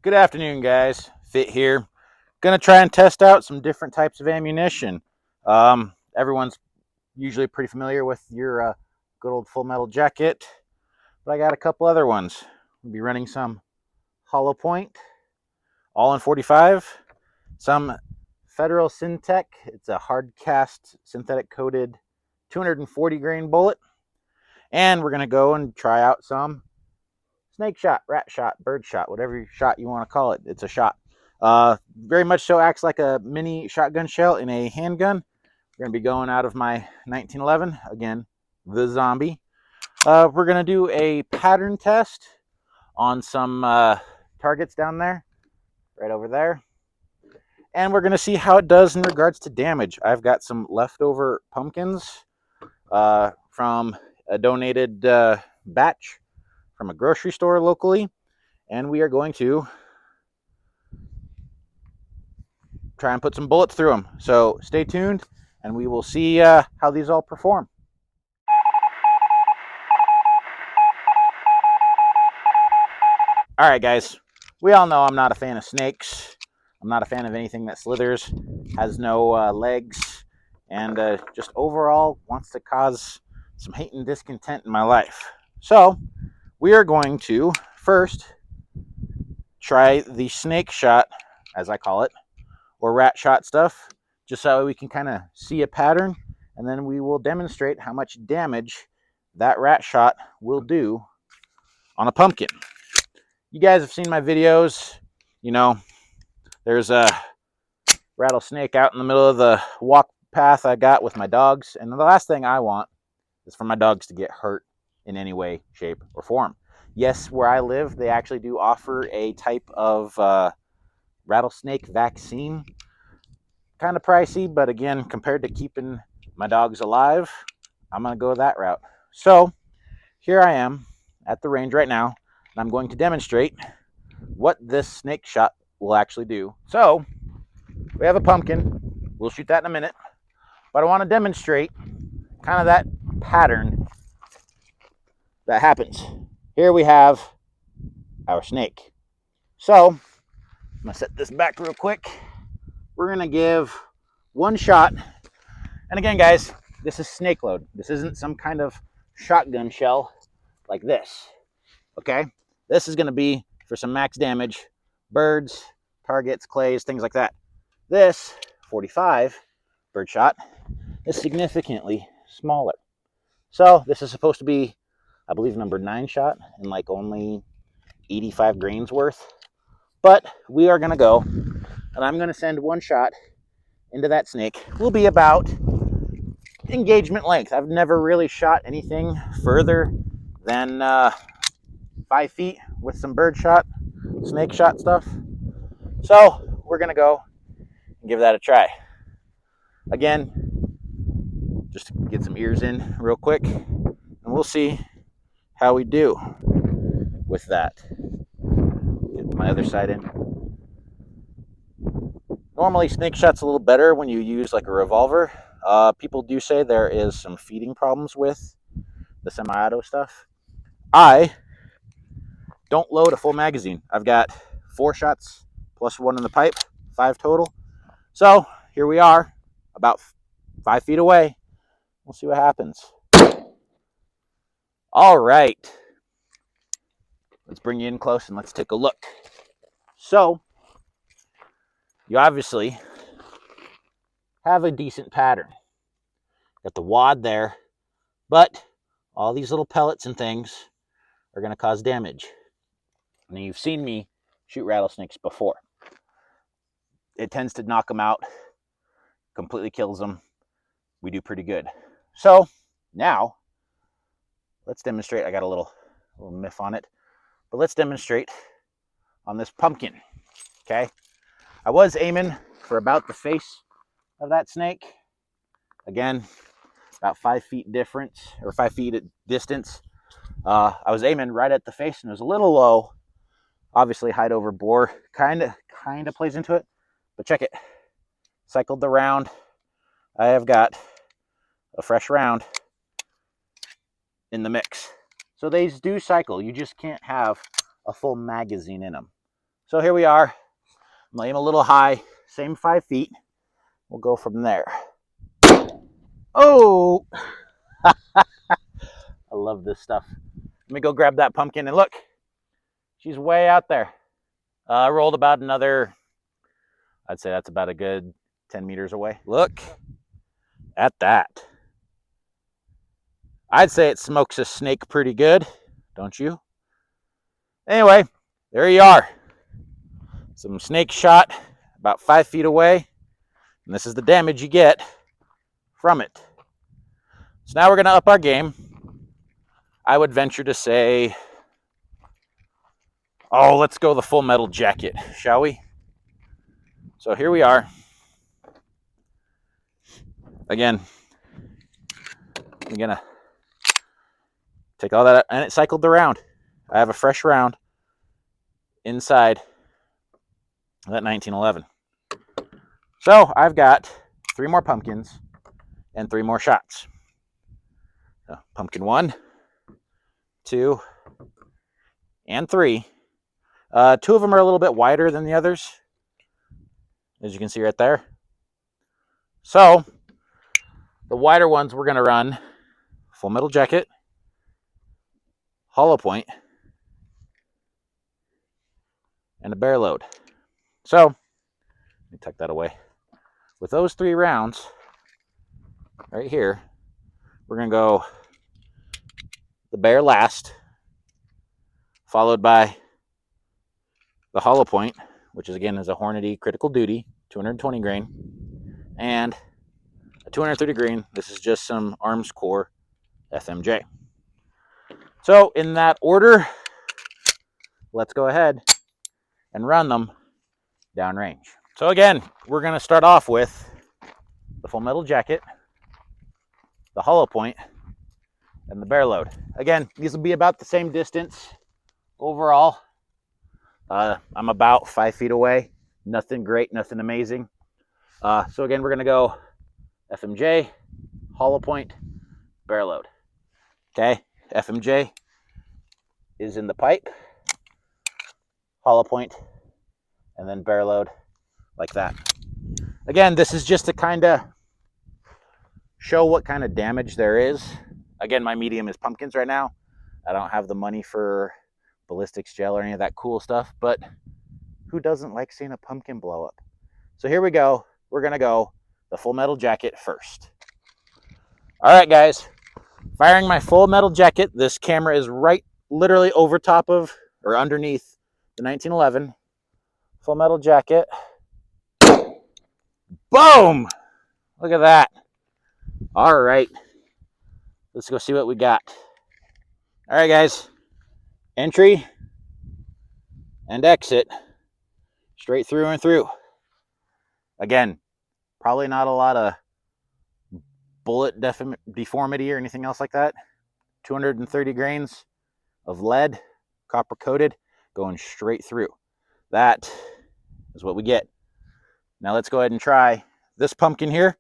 Good afternoon, guys. Fit here. Gonna try and test out some different types of ammunition. Everyone's usually pretty familiar with your good old Full Metal Jacket, but I got a couple other ones. We'll be running some hollow point, all in 45, some Federal Syntech. It's a hard cast synthetic coated 240 grain bullet, and we're gonna go and try out some snake shot, rat shot, bird shot, whatever shot you want to call it. It's a shot. Very much so acts like a mini shotgun shell in a handgun. We're going to be going out of my 1911, again, the zombie. We're going to do a pattern test on some targets down there, right over there. And we're going to see how it does in regards to damage. I've got some leftover pumpkins from a donated batch from a grocery store locally, and we are going to try and put some bullets through them. So stay tuned, and we will see how these all perform. All right, guys, we all know I'm not a fan of snakes. I'm not a fan of anything that slithers, has no legs, and just overall wants to cause some hate and discontent in my life. So we are going to first try the snake shot, as I call it, or rat shot stuff, just so we can kind of see a pattern, and then we will demonstrate how much damage that rat shot will do on a pumpkin. You guys have seen my videos. You know, there's a rattlesnake out in the middle of the walk path I got with my dogs, and the last thing I want is for my dogs to get hurt in any way, shape, or form. Yes, where I live, they actually do offer a type of rattlesnake vaccine. Kind of pricey, but again, compared to keeping my dogs alive, I'm going to go that route. So here I am at the range right now, and I'm going to demonstrate what this snake shot will actually do. So we have a pumpkin. We'll shoot that in a minute, but I want to demonstrate kind of that pattern that happens. Here we have our snake. So I'm going to set this back real quick. We're going to give one shot. And again, guys, this is snake load. This isn't some kind of shotgun shell like this. Okay? This is going to be for some max damage, birds, targets, clays, things like that. This 45 bird shot is significantly smaller. So this is supposed to be, I believe, number 9 shot and like only 85 grains worth. But we are going to go, and I'm going to send one shot into that snake. Will be about engagement length. I've never really shot anything further than 5 feet with some bird shot, snake shot stuff. So we're going to go and give that a try. Again, just get some ears in real quick, and we'll see how we do with that. Get my other side in. Normally, snake shot's a little better when you use like a revolver. People do say there is some feeding problems with the semi-auto stuff. I don't load a full magazine. I've got 4 shots plus 1 in the pipe, 5 total. So here we are, about 5 feet away. We'll see what happens. All right. Let's bring you in close and let's take a look. So you obviously have a decent pattern. Got the wad there, but all these little pellets and things are going to cause damage. Now, you've seen me shoot rattlesnakes before. It tends to knock them out, completely kills them. We do pretty good. So now let's demonstrate. I got a little miff on it, but let's demonstrate on this pumpkin. Okay. I was aiming for about the face of that snake. Again, about 5 feet difference, or 5 feet at distance. I was aiming right at the face, and it was a little low. Obviously, hide over bore kind of plays into it. But check it. Cycled the round. I have got a fresh round in the mix. So these do cycle. You just can't have a full magazine in them. So here we are. I'm laying a little high, same 5 feet. We'll go from there. Oh, I love this stuff. Let me go grab that pumpkin and look, she's way out there. I rolled about another, I'd say that's about a good 10 meters away. Look at that. I'd say it smokes a snake pretty good, don't you? Anyway, there you are. Some snake shot about 5 feet away, and this is the damage you get from it. So now we're going to up our game. I would venture to say, oh, let's go the full metal jacket, shall we? So here we are. Again, I'm going to take all that out, and it cycled the round. I have a fresh round inside that 1911. So I've got 3 more pumpkins and 3 more shots. So pumpkin 1, 2, and 3. 2 of them are a little bit wider than the others, as you can see right there. So the wider ones we're going to run full metal jacket, hollow point, and a bear load. So let me tuck that away. With those 3 rounds right here, we're going to go the bear last, followed by the hollow point, which is again is a Hornady Critical Duty, 220 grain, and a 230 grain. This is just some Arms Core FMJ. So in that order, let's go ahead and run them downrange. So again, we're going to start off with the full metal jacket, the hollow point, and the bear load. Again, these will be about the same distance overall. I'm about 5 feet away. Nothing great, nothing amazing. So again, we're going to go FMJ, hollow point, bear load. Okay, FMJ is in the pipe, hollow point, and then bear load like that. Again, this is just to kind of show what kind of damage there is. Again, my medium is pumpkins right now. I don't have the money for ballistics gel or any of that cool stuff, but who doesn't like seeing a pumpkin blow up? So here we go. We're going to go the full metal jacket first. All right, guys. Firing my full metal jacket. This camera is right literally over top of or underneath the 1911. Full metal jacket. Boom! Look at that. All right. Let's go see what we got. All right, guys. Entry and exit. Straight through and through. Again, probably not a lot of bullet deformity or anything else like that. 230 grains of lead, copper coated, going straight through. That is what we get. Now let's go ahead and try this pumpkin here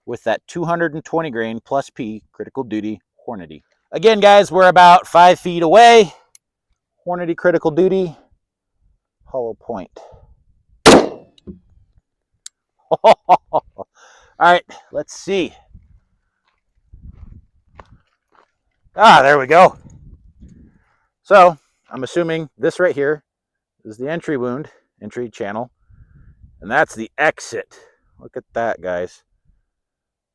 with that 220 grain plus P Critical Duty Hornady. Again, guys, we're about 5 feet away. Hornady Critical Duty, hollow point. All right, let's see. There we go. So I'm assuming this right here is the entry wound, entry channel, and that's the exit. Look at that, guys.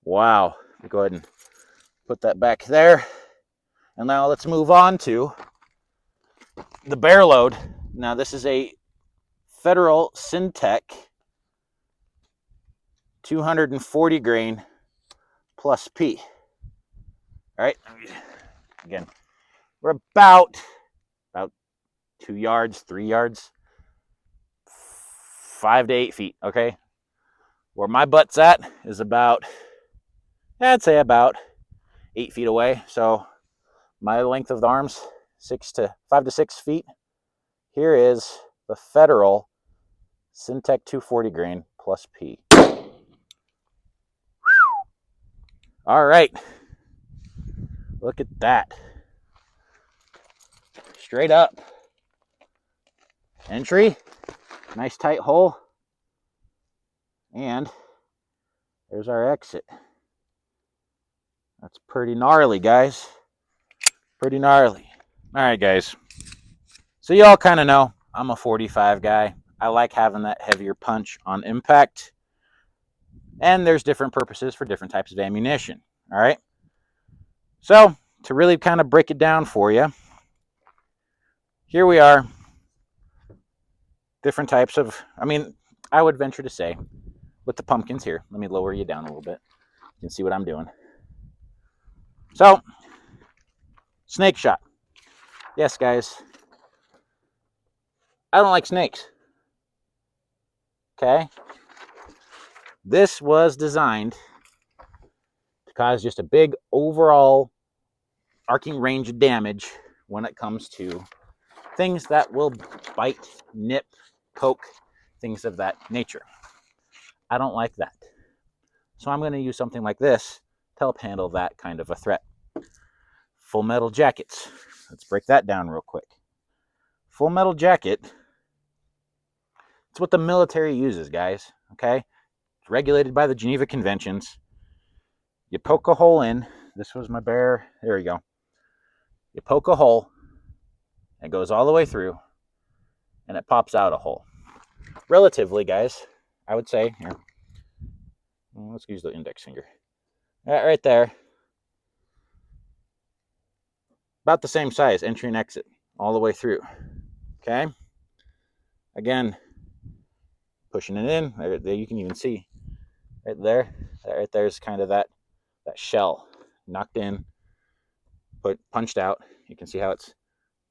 Wow. Go ahead and put that back there. And now let's move on to the bear load. Now this is a Federal Syntec 240 grain plus P. All right. Again, we're about 2 yards, 3 yards, 5 to 8 feet. Okay. Where my butt's at is about, I'd say about 8 feet away. So my length of the arms, 5 to 6 feet. Here is the Federal Syntec 240 grain plus P. All right. Look at that. Straight up. Entry Nice tight hole. And there's our exit. That's pretty gnarly, guys. Pretty gnarly. All right, guys. So you all kind of know I'm a 45 guy. I like having that heavier punch on impact. And there's different purposes for different types of ammunition. All right. So to really kind of break it down for you, here we are. Different types of, I would venture to say, with the pumpkins here, let me lower you down a little bit. You can see what I'm doing. So, snake shot. Yes, guys. I don't like snakes. Okay? This was designed to cause just a big overall arcing range of damage when it comes to things that will bite, nip, poke, things of that nature. I don't like that. So I'm going to use something like this to help handle that kind of a threat. Full metal jackets. Let's break that down real quick. Full metal jacket, it's what the military uses, guys, okay? It's regulated by the Geneva Conventions. You poke a hole in. This was my bear. There you go. You poke a hole. It goes all the way through, and it pops out a hole. Relatively, guys, I would say, here. Let's use the index finger. Right there. About the same size, entry and exit, all the way through. Okay? Again, pushing it in. There you can even see right there. Right there's kind of that shell knocked in, punched out. You can see how it's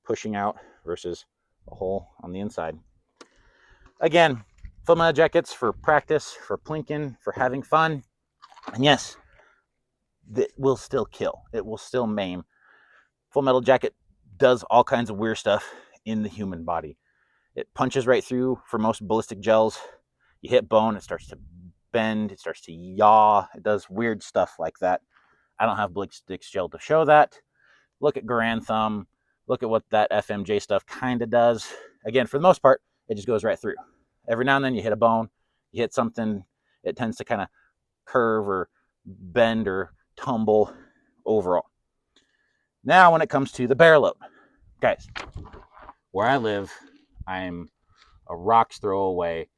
pushing out versus a hole on the inside. Again, full metal jackets for practice, for plinking, for having fun. And yes, it will still kill. It will still maim. Full metal jacket does all kinds of weird stuff in the human body. It punches right through for most ballistic gels. You hit bone, it starts to bend, it starts to yaw. It does weird stuff like that. I don't have ballistic gel to show that. Look at Garand Thumb. Look at what that FMJ stuff kind of does. Again, for the most part, it just goes right through. Every now and then you hit a bone, you hit something, it tends to kind of curve or bend or tumble overall. Now, when it comes to the bear load, guys, where I live, I'm a rock's throw away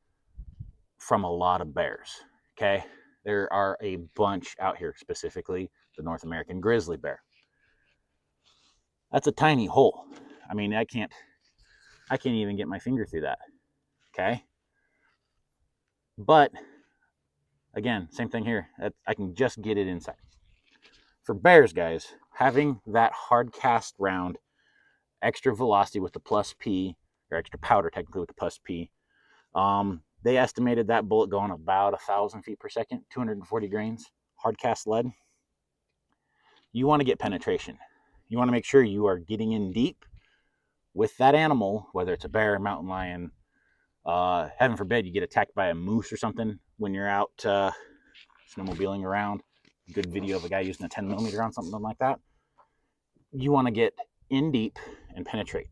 from a lot of bears, okay? There are a bunch out here, specifically the North American Grizzly bear. That's a tiny hole. I can't even get my finger through that, okay? But, again, same thing here. I can just get it inside. For bears, guys, having that hard cast round, extra velocity with the plus P, or extra powder technically with the plus P, they estimated that bullet going about 1,000 feet per second, 240 grains, hard cast lead. You want to get penetration. You want to make sure you are getting in deep with that animal, whether it's a bear, mountain lion, heaven forbid you get attacked by a moose or something when you're out snowmobiling around. Good video of a guy using a 10 millimeter on something like that. You want to get in deep and penetrate,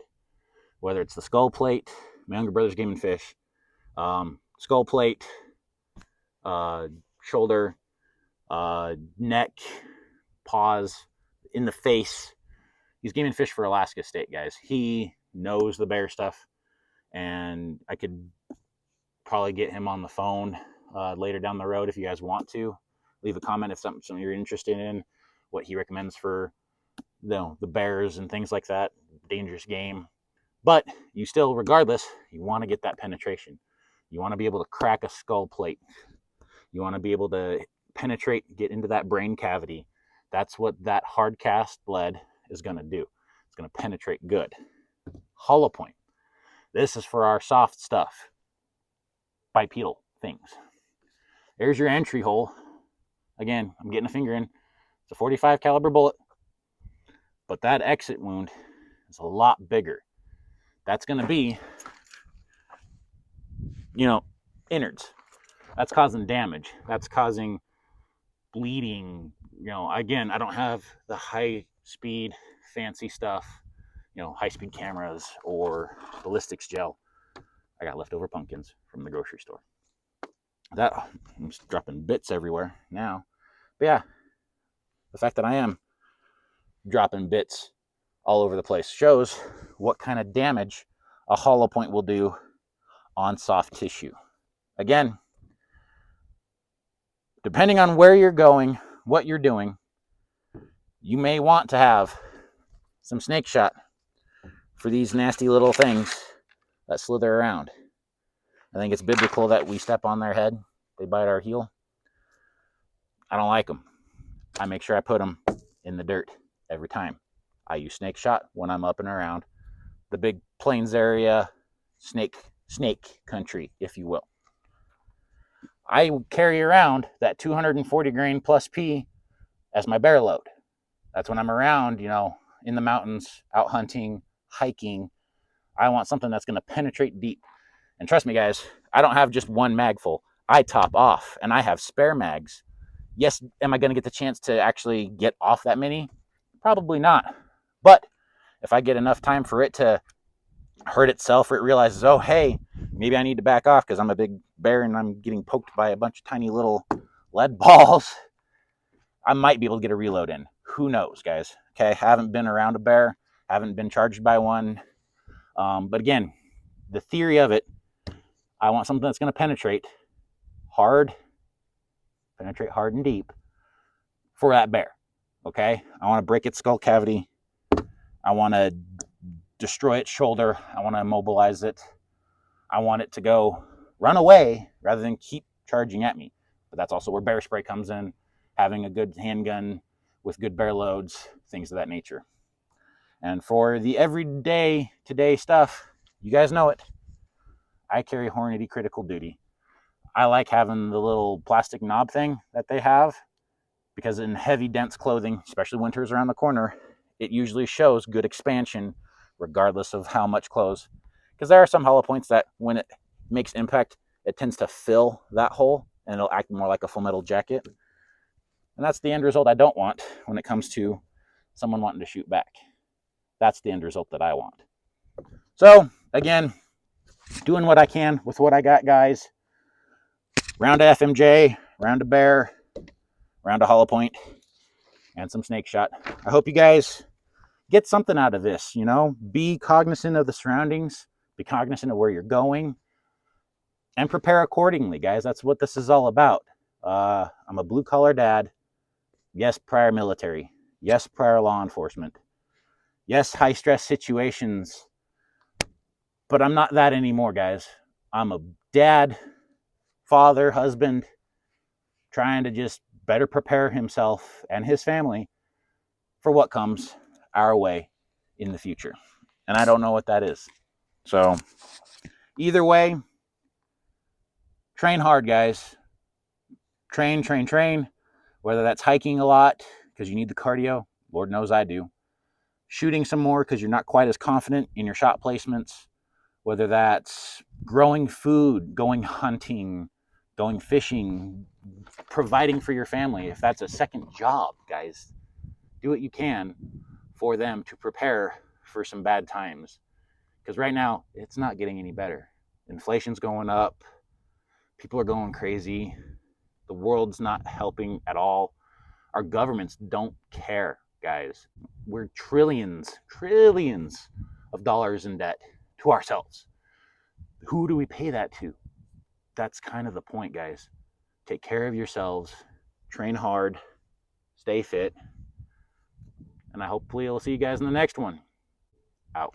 whether it's the skull plate, my younger brother's Game and Fish, skull plate, shoulder, neck, paws, in the face. He's Game and Fish for Alaska State, guys. He knows the bear stuff, and I could probably get him on the phone later down the road if you guys want to. Leave a comment if something you're interested in, what he recommends for the bears and things like that. Dangerous game. But you still, regardless, you want to get that penetration. You want to be able to crack a skull plate. You want to be able to penetrate, get into that brain cavity. That's what that hard cast lead is going to do. It's going to penetrate good. Hollow point. This is for our soft stuff. Bipedal things. There's your entry hole. Again, I'm getting a finger in. It's a 45 caliber bullet. But that exit wound is a lot bigger. That's going to be, innards. That's causing damage. That's causing bleeding. Again, I don't have the high speed, fancy stuff, high speed cameras or ballistics gel. I got leftover pumpkins from the grocery store. I'm just dropping bits everywhere now. But yeah, the fact that I am dropping bits all over the place shows what kind of damage a hollow point will do on soft tissue. Again, depending on where you're going, what you're doing, you may want to have some snake shot for these nasty little things that slither around. I think it's biblical that we step on their head, they bite our heel. I don't like them. I make sure I put them in the dirt every time. I use snake shot when I'm up and around the big plains area, snake country, if you will. I carry around that 240 grain plus P as my bear load. That's when I'm around, in the mountains, out hunting, hiking. I want something that's going to penetrate deep. And trust me, guys, I don't have just one mag full. I top off, and I have spare mags. Yes, am I going to get the chance to actually get off that many? Probably not. But if I get enough time for it to hurt itself, or it realizes, oh, hey, maybe I need to back off because I'm a big bear and I'm getting poked by a bunch of tiny little lead balls, I might be able to get a reload in. Who knows, guys? Okay, I haven't been around a bear, haven't been charged by one. But again, the theory of it, I want something that's going to penetrate hard and deep for that bear. Okay, I want to break its skull cavity. I want to destroy its shoulder. I want to immobilize it. I want it to go run away rather than keep charging at me. But that's also where bear spray comes in, having a good handgun with good bear loads, things of that nature. And for the everyday today stuff, you guys know it. I carry Hornady Critical Duty. I like having the little plastic knob thing that they have because in heavy, dense clothing, especially winters around the corner, it usually shows good expansion regardless of how much clothes. Because there are some hollow points that when it makes impact, it tends to fill that hole and it'll act more like a full metal jacket. And that's the end result I don't want when it comes to someone wanting to shoot back. That's the end result that I want. So, again, doing what I can with what I got, guys. Round of FMJ, round of bear, round of hollow point, and some snake shot. I hope you guys get something out of this, Be cognizant of the surroundings, be cognizant of where you're going, and prepare accordingly, guys. That's what this is all about. I'm a blue-collar dad. Yes, prior military. Yes, prior law enforcement. Yes, high-stress situations. But I'm not that anymore, guys. I'm a dad, father, husband, trying to just better prepare himself and his family for what comes our way in the future. And I don't know what that is. So, either way, train hard, guys. Train. Whether that's hiking a lot because you need the cardio, Lord knows I do. Shooting some more because you're not quite as confident in your shot placements. Whether that's growing food, going hunting, going fishing, providing for your family. If that's a second job, guys, do what you can for them to prepare for some bad times. Because right now, it's not getting any better. Inflation's going up. People are going crazy. The world's not helping at all. Our governments don't care, guys. We're trillions of dollars in debt to ourselves. Who do we pay that to? That's kind of the point, guys. Take care of yourselves, train hard, stay fit, and I hopefully will see you guys in the next one. Out.